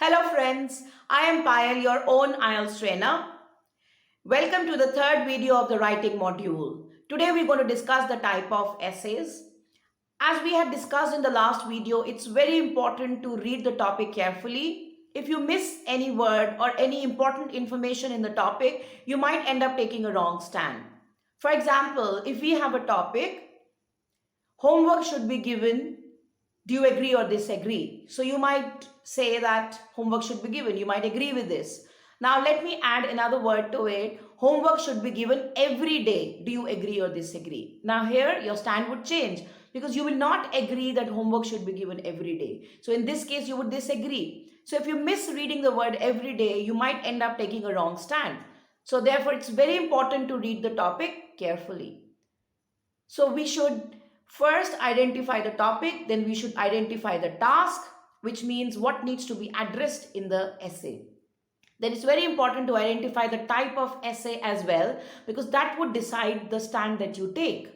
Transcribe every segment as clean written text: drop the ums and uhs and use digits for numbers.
Hello friends, I am Payal, your own IELTS trainer. Welcome to the third video of the writing module. Today we're going to discuss the type of essays. As we had discussed in the last video, it's very important to read the topic carefully. If you miss any word or any important information in the topic, you might end up taking a wrong stand. For example, if we have a topic, homework should be given. Do you agree or disagree? So you might say that homework should be given. You might agree with this. Now let me add another word to it. Homework should be given every day. Do you agree or disagree? Now here your stand would change because you will not agree that homework should be given every day. So in this case you would disagree. So if you miss reading the word every day, you might end up taking a wrong stand. So therefore it's very important to read the topic carefully. So we should first identify the topic, then we should identify the task, which means what needs to be addressed in the essay. Then it's very important to identify the type of essay as well, because that would decide the stand that you take.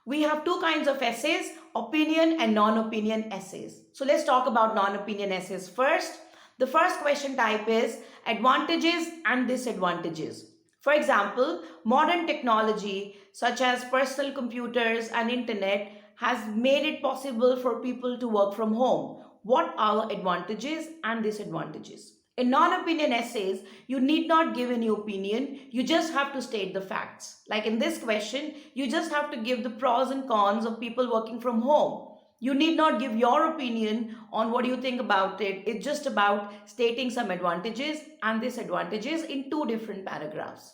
We have two kinds of essays, opinion and non-opinion essays. So let's talk about non-opinion essays first. The first question type is advantages and disadvantages. For example, modern technology such as personal computers and internet has made it possible for people to work from home. What are the advantages and disadvantages? In non-opinion essays, you need not give any opinion. You just have to state the facts. Like in this question, you just have to give the pros and cons of people working from home. You need not give your opinion on what you think about it. It's just about stating some advantages and disadvantages in two different paragraphs.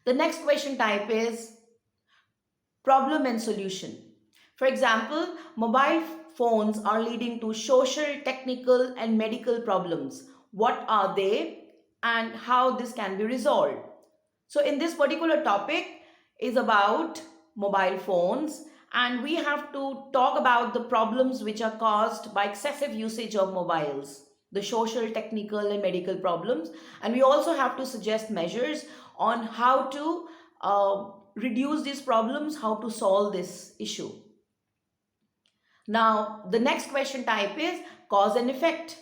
The next question type is problem and solution. For example, mobile phones are leading to social, technical, and medical problems. What are they and how this can be resolved? So in this particular topic is about mobile phones, and we have to talk about the problems which are caused by excessive usage of mobiles, the social, technical, and medical problems. And we also have to suggest measures on how to reduce these problems, how to solve this issue. Now, the next question type is cause and effect.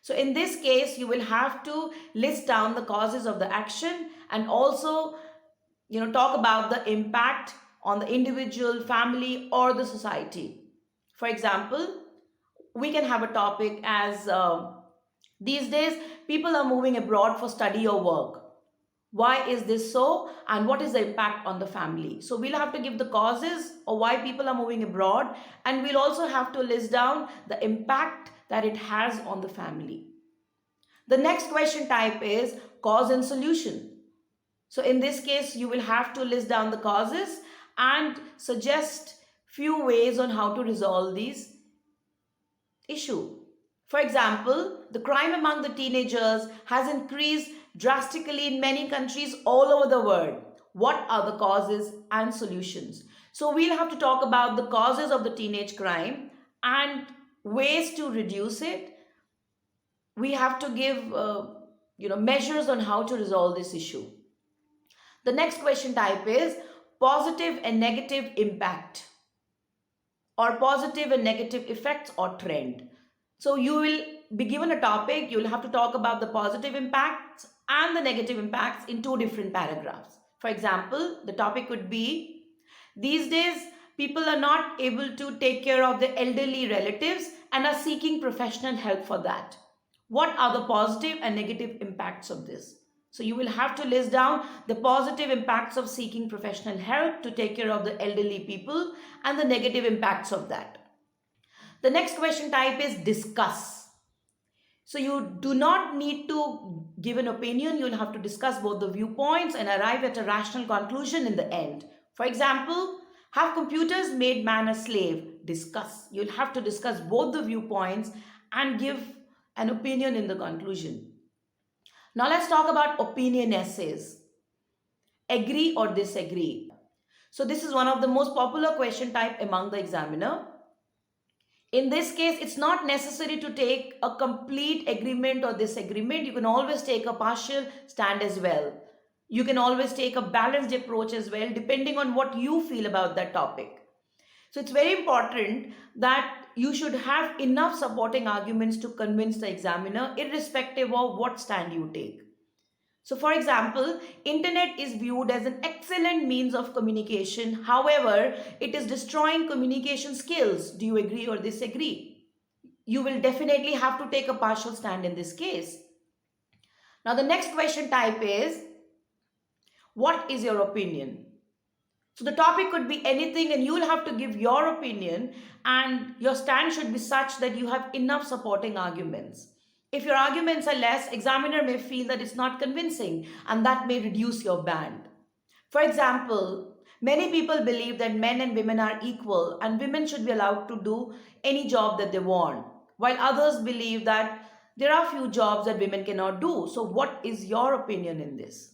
So in this case, you will have to list down the causes of the action and also, talk about the impact on the individual, family, or the society. For example, we can have a topic as these days people are moving abroad for study or work. Why is this so, and what is the impact on the family? So we'll have to give the causes of why people are moving abroad, and we'll also have to list down the impact that it has on the family. The next question type is cause and solution. So in this case, you will have to list down the causes and suggest few ways on how to resolve these issue. For example, the crime among the teenagers has increased drastically in many countries all over the world. What are the causes and solutions? So we'll have to talk about the causes of the teenage crime and ways to reduce it. We have to give measures on how to resolve this issue. The next question type is positive and negative impact, or positive and negative effects or trend. So you will be given a topic, you will have to talk about the positive impacts and the negative impacts in two different paragraphs. For example, the topic could be, these days people are not able to take care of their elderly relatives and are seeking professional help for that. What are the positive and negative impacts of this? So you will have to list down the positive impacts of seeking professional help to take care of the elderly people and the negative impacts of that. The next question type is discuss. So you do not need to give an opinion. You'll have to discuss both the viewpoints and arrive at a rational conclusion in the end. For example, have computers made man a slave? Discuss. You'll have to discuss both the viewpoints and give an opinion in the conclusion. Now let's talk about opinion essays. Agree or disagree. So this is one of the most popular question type among the examiner. In this case, it's not necessary to take a complete agreement or disagreement. You can always take a partial stand as well. You can always take a balanced approach as well, depending on what you feel about that topic. So it's very important that you should have enough supporting arguments to convince the examiner, irrespective of what stand you take. So for example, internet is viewed as an excellent means of communication. However, it is destroying communication skills. Do you agree or disagree? You will definitely have to take a partial stand in this case. Now the next question type is, what is your opinion? So the topic could be anything and you'll have to give your opinion, and your stand should be such that you have enough supporting arguments. If your arguments are less, examiner may feel that it's not convincing and that may reduce your band. For example, many people believe that men and women are equal and women should be allowed to do any job that they want, while others believe that there are few jobs that women cannot do. So what is your opinion in this?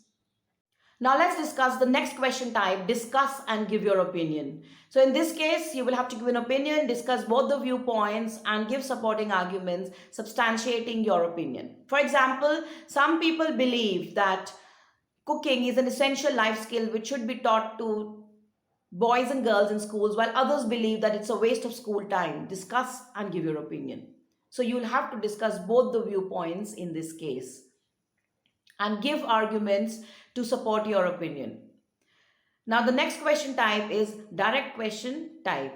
Now let's discuss the next question type, discuss and give your opinion. So in this case, you will have to give an opinion, discuss both the viewpoints and give supporting arguments substantiating your opinion. For example, some people believe that cooking is an essential life skill which should be taught to boys and girls in schools, while others believe that it's a waste of school time. Discuss and give your opinion. So you will have to discuss both the viewpoints in this case and give arguments to support your opinion. Now, the next question type is direct question type.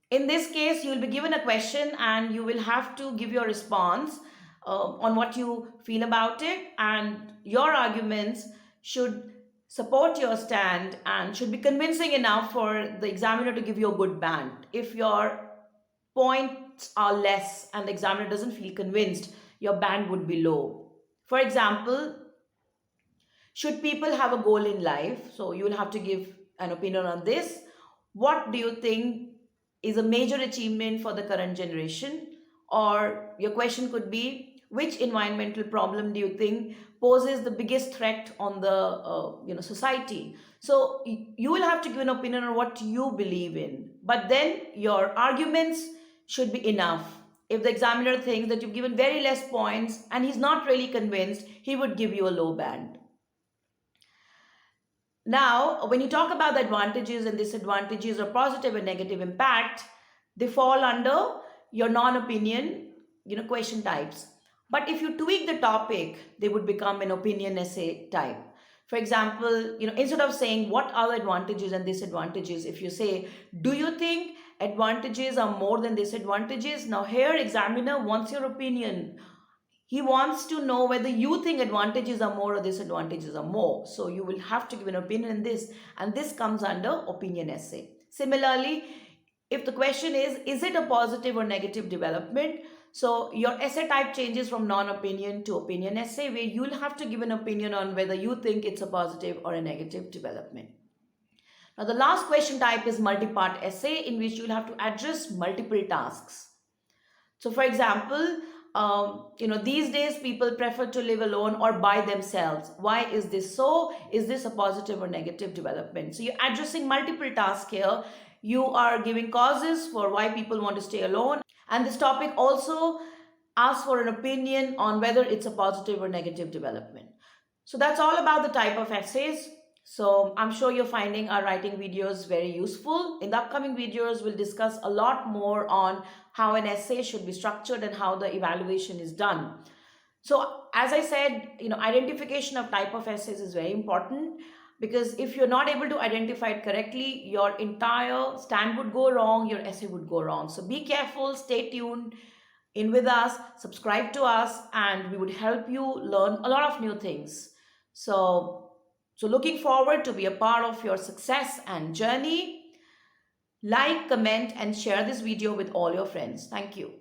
In this case, you will be given a question and you will have to give your response on what you feel about it, and your arguments should support your stand and should be convincing enough for the examiner to give you a good band. If your points are less and the examiner doesn't feel convinced, your band would be low. For example, should people have a goal in life? So you will have to give an opinion on this. What do you think is a major achievement for the current generation? Or your question could be, which environmental problem do you think poses the biggest threat on the society? So you will have to give an opinion on what you believe in, but then your arguments should be enough. If the examiner thinks that you've given very less points and he's not really convinced, he would give you a low band. Now, when you talk about the advantages and disadvantages or positive and negative impact, they fall under your non-opinion, question types. But if you tweak the topic, they would become an opinion essay type. For example, instead of saying what are the advantages and disadvantages, if you say, do you think advantages are more than disadvantages? Now here examiner wants your opinion. He wants to know whether you think advantages are more or disadvantages are more. So you will have to give an opinion in this, and this comes under opinion essay. Similarly, if the question is it a positive or negative development? So your essay type changes from non-opinion to opinion essay, where you'll have to give an opinion on whether you think it's a positive or a negative development. Now the last question type is multi-part essay, in which you'll have to address multiple tasks. So for example, these days people prefer to live alone or by themselves. Why is this so? Is this a positive or negative development? So you're addressing multiple tasks here. You are giving causes for why people want to stay alone. And this topic also asks for an opinion on whether it's a positive or negative development. So that's all about the type of essays. So I'm sure you're finding our writing videos very useful. In the upcoming videos, we'll discuss a lot more on how an essay should be structured and how the evaluation is done. So as I said, identification of type of essays is very important, because if you're not able to identify it correctly, your entire stand would go wrong, your essay would go wrong. So be careful, stay tuned in with us, subscribe to us, and we would help you learn a lot of new things. So looking forward to be a part of your success and journey. Like, comment, and share this video with all your friends. Thank you.